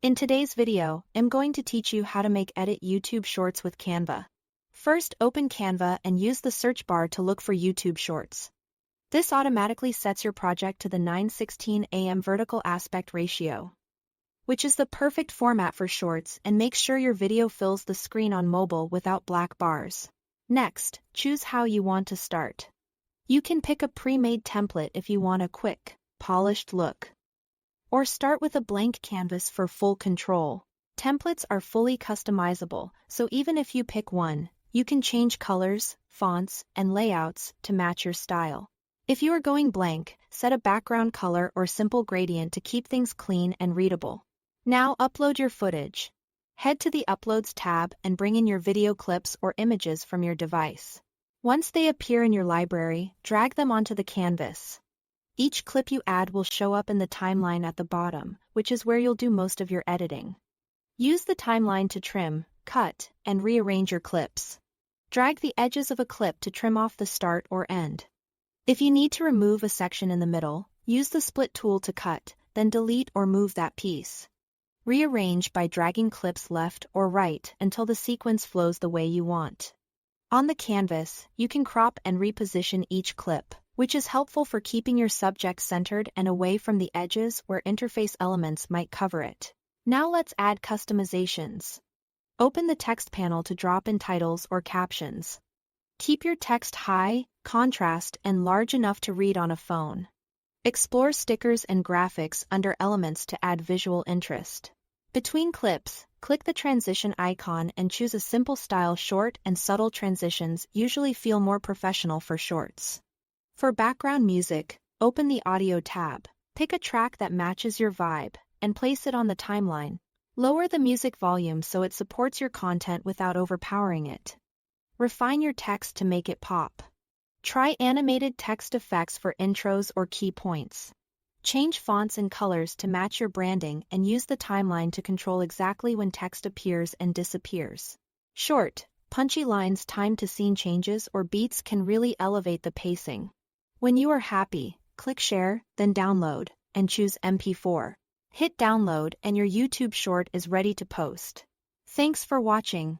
In today's video, I'm going to teach you how to edit YouTube Shorts with Canva. First, open Canva and use the search bar to look for YouTube Shorts. This automatically sets your project to the 9:16 vertical aspect ratio, which is the perfect format for shorts and makes sure your video fills the screen on mobile without black bars. Next, choose how you want to start. You can pick a pre-made template if you want a quick, polished look. Or start with a blank canvas for full control. Templates are fully customizable, so even if you pick one, you can change colors, fonts, and layouts to match your style. If you are going blank, set a background color or simple gradient to keep things clean and readable. Now upload your footage. Head to the Uploads tab and bring in your video clips or images from your device. Once they appear in your library, drag them onto the canvas. Each clip you add will show up in the timeline at the bottom, which is where you'll do most of your editing. Use the timeline to trim, cut, and rearrange your clips. Drag the edges of a clip to trim off the start or end. If you need to remove a section in the middle, use the split tool to cut, then delete or move that piece. Rearrange by dragging clips left or right until the sequence flows the way you want. On the canvas, you can crop and reposition each clip, which is helpful for keeping your subject centered and away from the edges where interface elements might cover it. Now let's add customizations. Open the text panel to drop in titles or captions. Keep your text high, contrast, and large enough to read on a phone. Explore stickers and graphics under Elements to add visual interest. Between clips, click the transition icon and choose a simple style. Short and subtle transitions usually feel more professional for shorts. For background music, open the Audio tab. Pick a track that matches your vibe and place it on the timeline. Lower the music volume so it supports your content without overpowering it. Refine your text to make it pop. Try animated text effects for intros or key points. Change fonts and colors to match your branding and use the timeline to control exactly when text appears and disappears. Short, punchy lines timed to scene changes or beats can really elevate the pacing. When you are happy, click Share, then Download, and choose MP4. Hit download and your YouTube short is ready to post. Thanks for watching.